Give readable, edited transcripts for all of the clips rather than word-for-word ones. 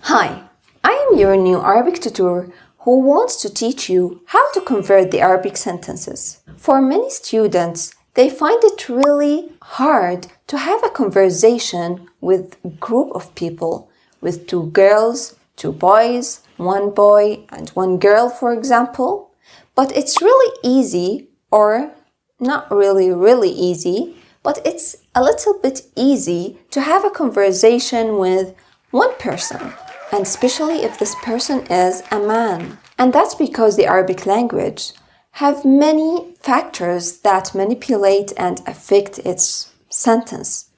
Hi, I am your new Arabic tutor who wants to teach you how to convert the Arabic sentences. For many students, they find it really hard to have a conversation with a group of people, with two girls, two boys, one boy and one girl, for example. But it's really easy, or not really easy, but it's a little bit easy to have a conversation with one person, and especially if this person is a man. And that's because the Arabic language have many factors that manipulate and affect its sentence.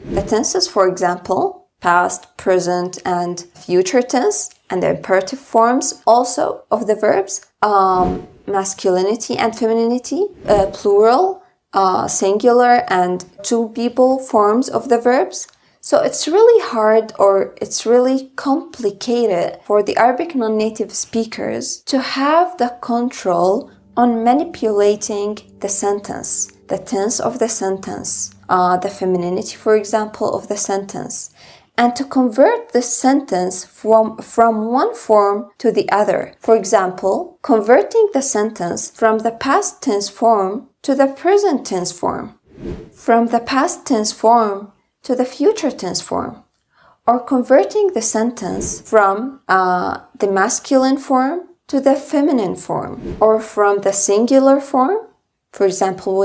The tenses, for example, past, present, and future tense, and the imperative forms also of the verbs, masculinity and femininity, plural, singular, and two people forms of the verbs. So it's really hard, or it's really complicated for the Arabic non-native speakers to have the control on manipulating the sentence, the tense of the sentence, the femininity, for example, of the sentence, and to convert the sentence from one form to the other. For example, converting the sentence from the past tense form to the present tense form, from the past tense form to the future tense form, or converting the sentence from the masculine form to the feminine form, or from the singular form, for example,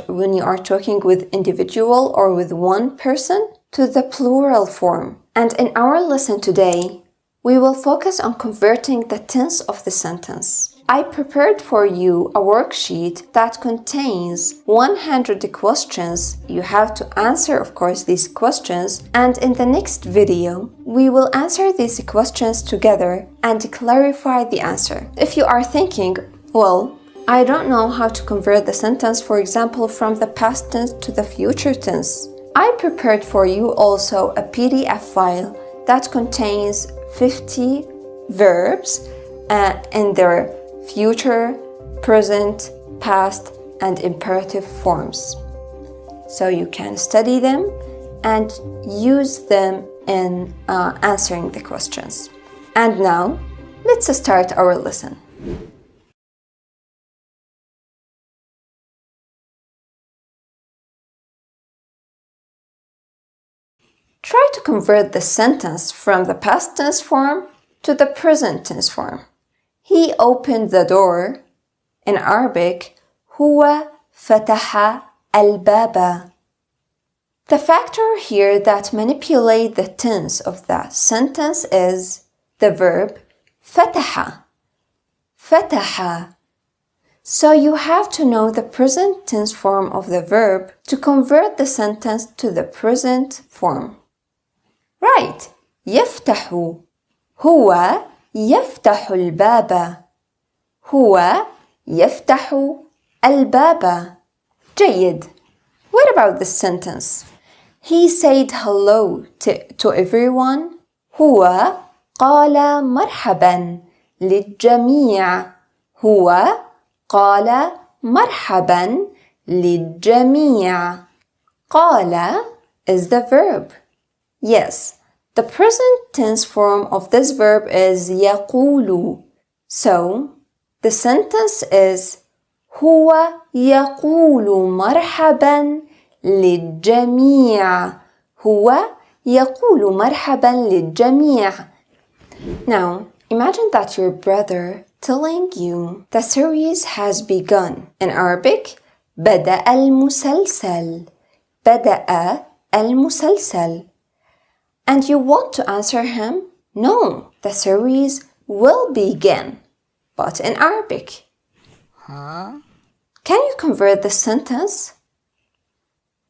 when you are talking with individual or with one person, to the plural form. And in our lesson today, we will focus on converting the tense of the sentence. I prepared for you a worksheet that contains 100 questions. You have to answer, of course, these questions. And in the next video, we will answer these questions together and clarify the answer. If you are thinking, well, I don't know how to convert the sentence, for example, from the past tense to the future tense, I prepared for you also a PDF file that contains 50 verbs in their future, present, past, and imperative forms. So you can study them and use them in answering the questions. And now, let's start our lesson. Try to convert the sentence from the past tense form to the present tense form. He opened the door. In Arabic, هو فتح الباب. The factor here that manipulate the tense of the sentence is the verb فتح. فتح. So you have to know the present tense form of the verb to convert the sentence to the present form. Right. يفتح. هو يفتح الباب. هو يفتح الباب. جيد. What about this sentence? He said hello to everyone. هو قال مرحبا للجميع. هو قال مرحبا للجميع. قال is the verb. Yes, the present tense form of this verb is يقول. So, the sentence is هو يقول مرحبا للجميع. هو يقول مرحبا للجميع. Now, imagine that your brother telling you the series has begun. In Arabic, بدأ المسلسل. بدأ المسلسل. And you want to answer him, no, the series will begin. But in Arabic, can you convert the sentence?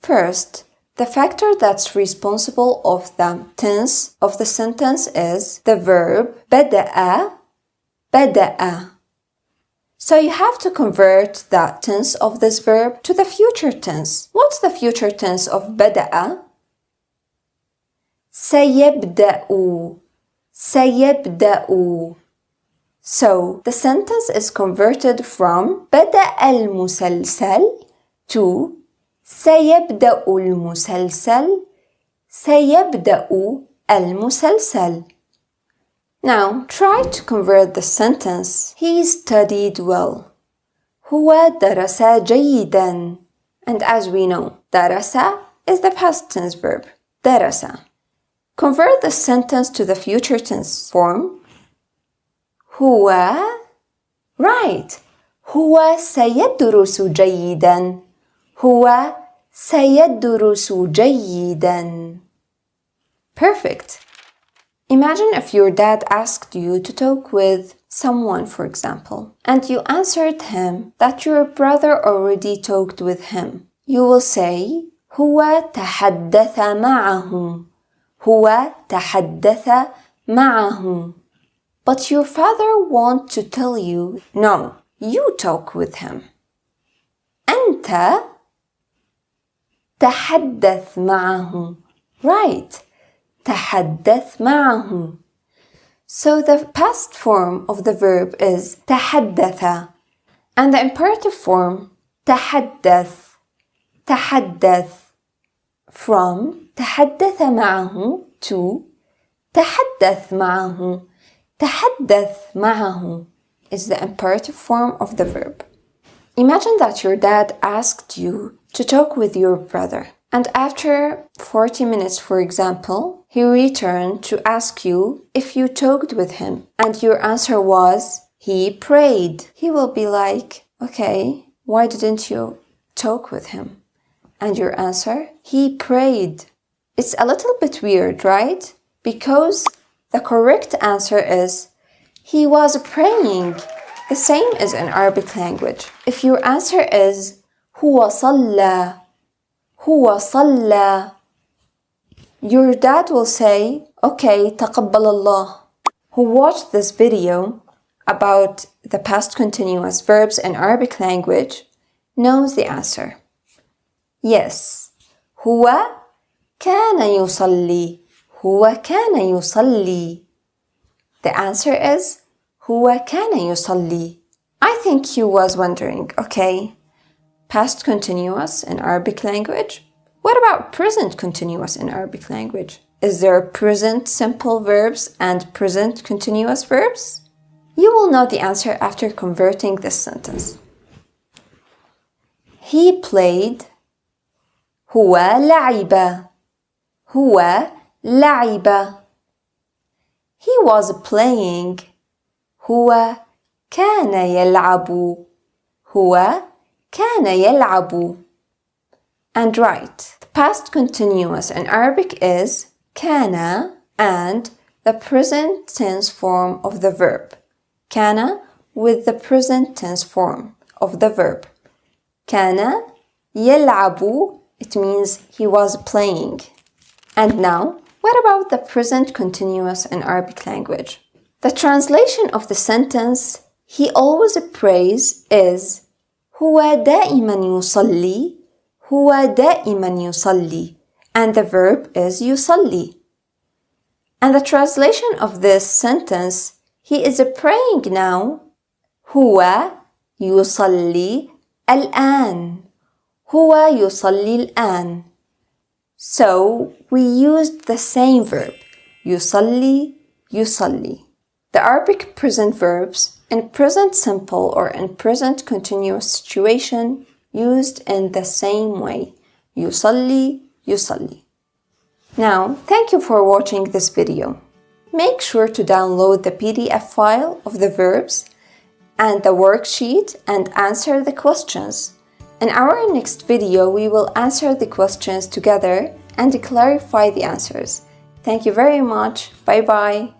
First, the factor that's responsible of the tense of the sentence is the verb بدأ. بدأ. So you have to convert the tense of this verb to the future tense. What's the future tense of بدأ? سيبدأ. سيبدأ. So the sentence is converted from بدأ المسلسل to سيبدأ المسلسل. سيبدأ المسلسل. Now, try to convert the sentence. He studied well. هو درس جيدا. And as we know, درس is the past tense verb. درس. Convert the sentence to the future tense form. هو right. هو سيدرس جيدا. هو سيدرس جيدا. Perfect. Imagine if your dad asked you to talk with someone, for example, and you answered him that your brother already talked with him. You will say هو تحدث معه. هو تحدث معه. But your father wants to tell you, no, you talk with him. أنت تحدث معه. Right. تحدث معه. So the past form of the verb is تحدث, and the imperative form تحدث. تحدث. From تحدث معه to تحدث معه. تحدث معه is the imperative form of the verb. Imagine that your dad asked you to talk with your brother, and after 40 minutes, for example, he returned to ask you if you talked with him, and your answer was, he prayed. He will be like, okay, why didn't you talk with him? And your answer, he prayed. It's a little bit weird, right? Because the correct answer is, he was praying. The same is in Arabic language. If your answer is, هو صلى. هو صلى. Your dad will say, okay, تقبل الله. Who watched this video about the past continuous verbs in Arabic language knows the answer. Yes. هو كان يصلي. هو كان يصلي. The answer is هو كان يصلي. I think you was wondering, okay, past continuous in Arabic language? What about present continuous in Arabic language? Is there present simple verbs and present continuous verbs? You will know the answer after converting this sentence. He played. هو لعب. هو لعب. He was playing. هو كان يلعب. هو كان يلعب. And right, the past continuous in Arabic is كان and the present tense form of the verb. كان with the present tense form of the verb. كان يلعب, it means he was playing. And now, what about the present continuous in Arabic language? The translation of the sentence he always prays is هو دائما يصلي. هو دائما يصلي. And the verb is يصلي. And the translation of this sentence, he is praying now. هو يصلي الآن. هو يصلي الآن. So we used the same verb. يصلي يصلي. The Arabic present verbs in present simple or in present continuous situation used in the same way. يصلي يصلي. Now, thank you for watching this video. Make sure to download the PDF file of the verbs and the worksheet and answer the questions. In our next video, we will answer the questions together and clarify the answers. Thank you very much. Bye bye.